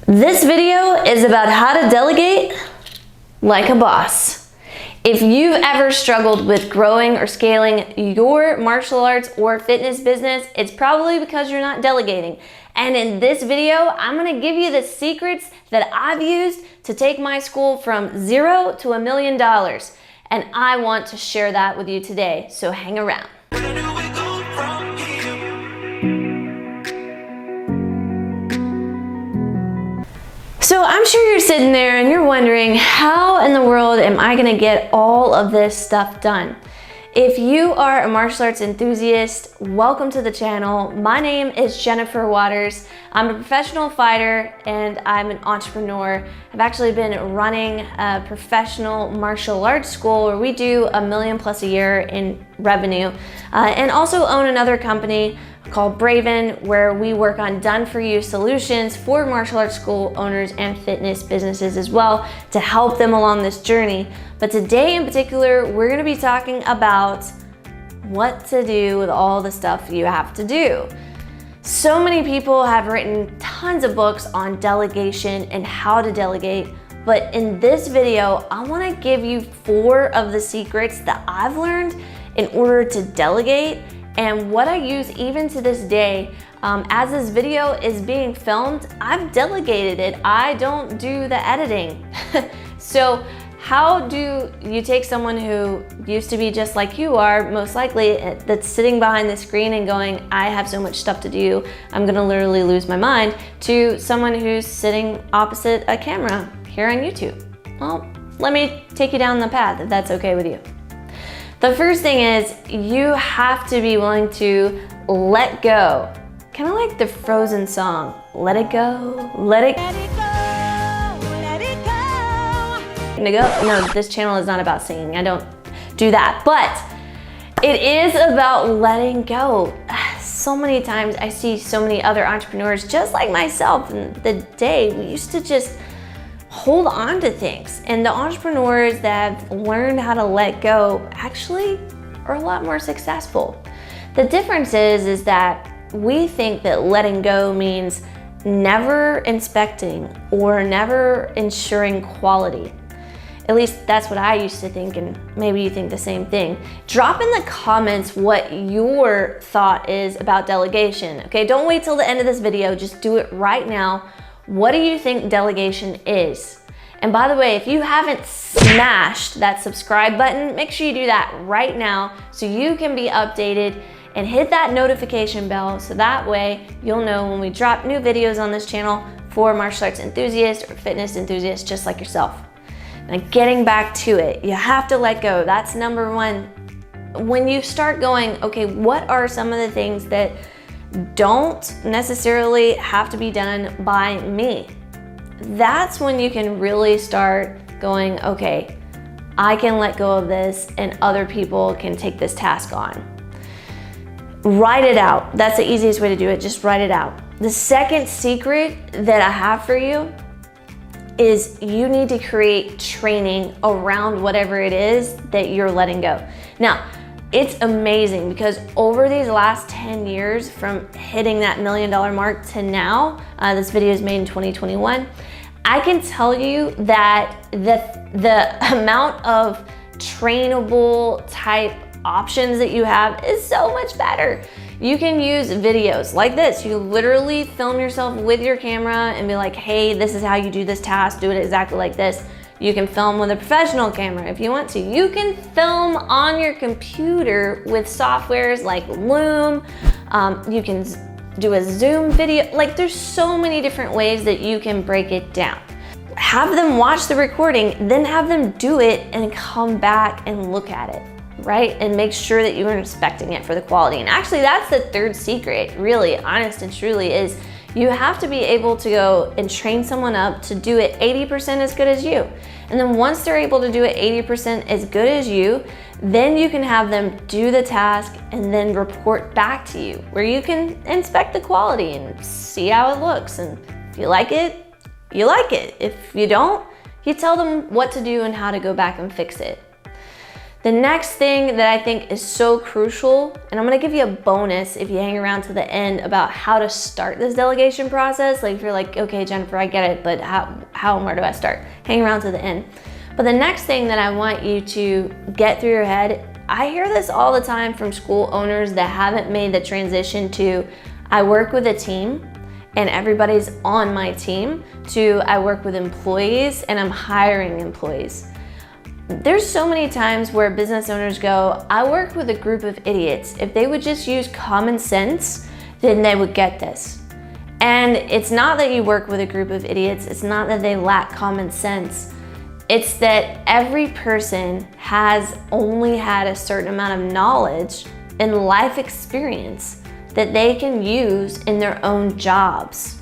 This video is about how to delegate like a boss. If you've ever struggled with growing or scaling your martial arts or fitness business, it's probably because you're not delegating. And in this video, I'm gonna give you the secrets that I've used to take my school from $0 to $1 million. And I want to share that with you today, so hang around. So I'm sure you're sitting there and you're wondering, how in the world am I gonna get all of this stuff done? If you are a martial arts enthusiast, welcome to the channel. My name is Jennifer Waters. I'm a professional fighter and I'm an entrepreneur. I've actually been running a professional martial arts school where we do $1 million+ a year in revenue, and also own another company called Braven, where we work on done-for-you solutions for martial arts school owners and fitness businesses as well to help them along this journey. But today in particular, we're gonna be talking about what to do with all the stuff you have to do. So many people have written tons of books on delegation and how to delegate, but in this video, I wanna give you 4 of the secrets that I've learned in order to delegate and what I use even to this day. As this video is being filmed, I've delegated it. I don't do the editing. So how do you take someone who used to be just like you are, most likely, that's sitting behind the screen and going, I have so much stuff to do, I'm gonna literally lose my mind, to someone who's sitting opposite a camera here on YouTube? Well, let me take you down the path if that's okay with you. The first thing is you have to be willing to let go. Kind of like the Frozen song, let it go, let it go, let it go. No, this channel is not about singing. I don't do that, but it is about letting go. So many times I see so many other entrepreneurs just like myself in the day, we used to just hold on to things. And the entrepreneurs that have learned how to let go actually are a lot more successful. The difference is that we think that letting go means never inspecting or never ensuring quality. At least that's what I used to think, and maybe you think the same thing. Drop in the comments what your thought is about delegation, okay? Don't wait till the end of this video, just do it right now. What do you think delegation is? And by the way, if you haven't smashed that subscribe button, make sure you do that right now so you can be updated, and hit that notification bell so that way you'll know when we drop new videos on this channel for martial arts enthusiasts or fitness enthusiasts just like yourself. Now, getting back to it, you have to let go. That's number one. When you start going, okay, what are some of the things that don't necessarily have to be done by me? That's when you can really start going, okay, I can let go of this and other people can take this task on. Write it out. That's the easiest way to do it. Just write it out. The second secret that I have for you is you need to create training around whatever it is that you're letting go. Now, it's amazing because over these last 10 years, from hitting that $1 million mark to now, this video is made in 2021, I can tell you that the amount of trainable type options that you have is so much better. You can use videos like this. You literally film yourself with your camera and be like, hey, this is how you do this task, do it exactly like this. You can film with a professional camera if you want to. You can film on your computer with softwares like Loom. You can do a Zoom video. Like, there's so many different ways that you can break it down. Have them watch the recording, then have them do it and come back and look at it, right? And make sure that you are inspecting it for the quality. And actually, that's the third secret, really, honest and truly, is you have to be able to go and train someone up to do it 80% as good as you. And then once they're able to do it 80% as good as you, then you can have them do the task and then report back to you, where you can inspect the quality and see how it looks. And if you like it, you like it. If you don't, you tell them what to do and how to go back and fix it. The next thing that I think is so crucial, and I'm gonna give you a bonus if you hang around to the end about how to start this delegation process. Like if you're like, okay, Jennifer, I get it, but how and where do I start? Hang around to the end. But the next thing that I want you to get through your head, I hear this all the time from school owners that haven't made the transition to, I work with a team and everybody's on my team, to I work with employees and I'm hiring employees. There's so many times where business owners go, I work with a group of idiots. If they would just use common sense, then they would get this. And it's not that you work with a group of idiots. It's not that they lack common sense. It's that every person has only had a certain amount of knowledge and life experience that they can use in their own jobs.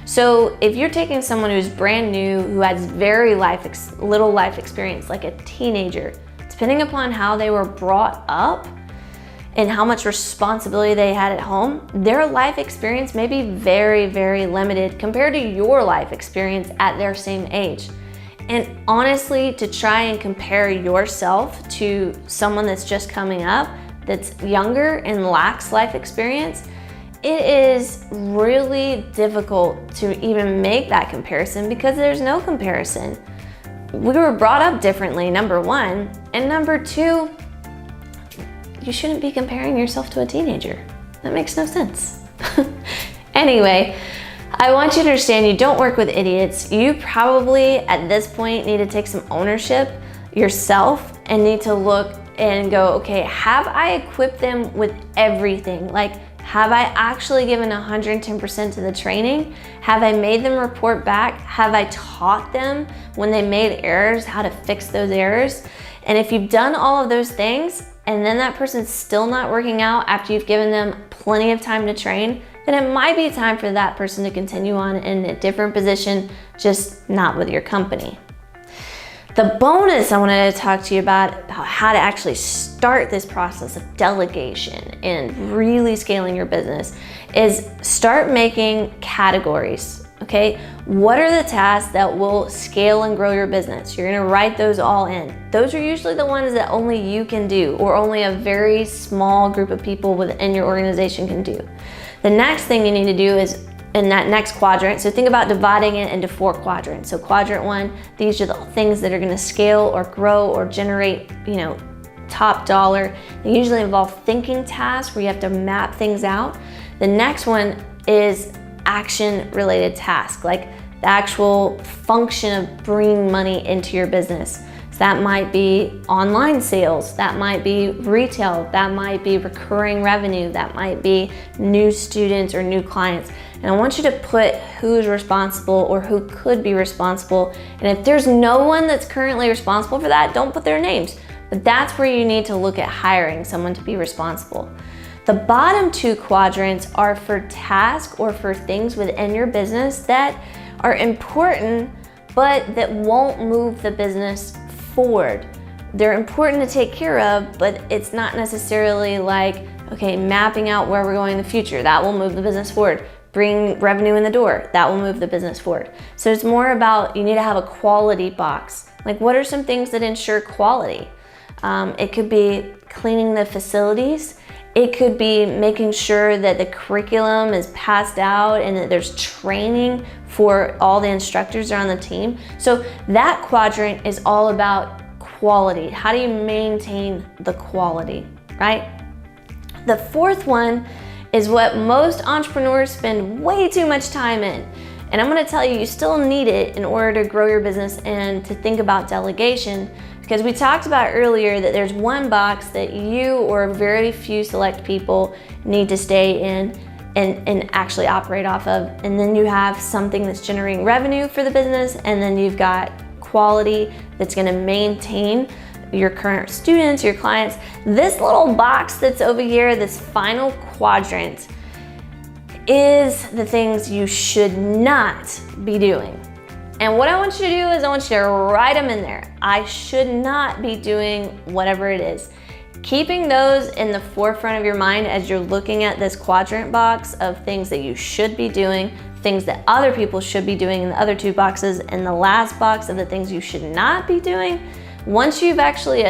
So if you're taking someone who's brand new, who has very little life experience, like a teenager, depending upon how they were brought up and how much responsibility they had at home, their life experience may be very, very limited compared to your life experience at their same age. And honestly, to try and compare yourself to someone that's just coming up, that's younger and lacks life experience, it is really difficult to even make that comparison because there's no comparison. We were brought up differently, number one, and number two, you shouldn't be comparing yourself to a teenager. That makes no sense. Anyway, I want you to understand you don't work with idiots. You probably, at this point, need to take some ownership yourself and need to look and go, okay, have I equipped them with everything? Like, have I actually given 110% to the training? Have I made them report back? Have I taught them when they made errors, how to fix those errors? And if you've done all of those things, and then that person's still not working out after you've given them plenty of time to train, then it might be time for that person to continue on in a different position, just not with your company. The bonus I wanted to talk to you about how to actually start this process of delegation and really scaling your business is start making categories, okay? What are the tasks that will scale and grow your business? You're gonna write those all in. Those are usually the ones that only you can do or only a very small group of people within your organization can do. The next thing you need to do is in that next quadrant, so think about dividing it into 4 quadrants. So quadrant 1, these are the things that are gonna scale or grow or generate, top dollar. They usually involve thinking tasks where you have to map things out. The next one is action-related tasks, like the actual function of bringing money into your business. So that might be online sales, that might be retail, that might be recurring revenue, that might be new students or new clients. And I want you to put who's responsible or who could be responsible. And if there's no one that's currently responsible for that, don't put their names. But that's where you need to look at hiring someone to be responsible. The bottom 2 quadrants are for tasks or for things within your business that are important, but that won't move the business forward. They're important to take care of, but it's not necessarily like, okay, mapping out where we're going in the future. That will move the business forward. Bring revenue in the door. That will move the business forward. So it's more about, you need to have a quality box. Like, what are some things that ensure quality? It could be cleaning the facilities. It could be making sure that the curriculum is passed out and that there's training for all the instructors that are on the team. So that quadrant is all about quality. How do you maintain the quality, right? The 4th one is what most entrepreneurs spend way too much time in. And I'm gonna tell you, you still need it in order to grow your business and to think about delegation, because we talked about earlier that there's one box that you or very few select people need to stay in and actually operate off of. And then you have something that's generating revenue for the business, and then you've got quality that's gonna maintain your current students, your clients. This little box that's over here, this final quadrant, is the things you should not be doing. And what I want you to do is I want you to write them in there. I should not be doing whatever it is. Keeping those in the forefront of your mind as you're looking at this quadrant box of things that you should be doing, things that other people should be doing in the other 2 boxes, and the last box of the things you should not be doing. Once you've actually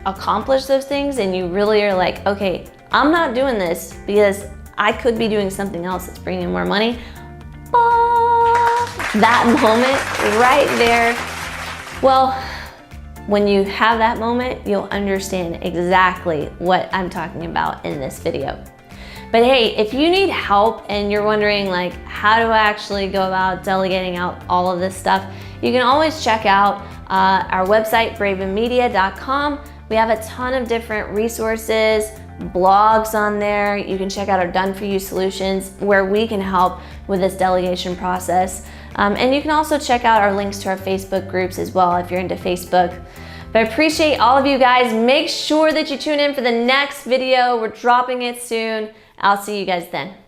accomplish those things and you really are like, okay, I'm not doing this because I could be doing something else that's bringing in more money. That moment right there. Well, when you have that moment, you'll understand exactly what I'm talking about in this video. But hey, if you need help and you're wondering like, how do I actually go about delegating out all of this stuff, you can always check out our website, bravenmedia.com. We have a ton of different resources, blogs on there. You can check out our done for you solutions where we can help with this delegation process. And you can also check out our links to our Facebook groups as well if you're into Facebook. But I appreciate all of you guys. Make sure that you tune in for the next video. We're dropping it soon. I'll see you guys then.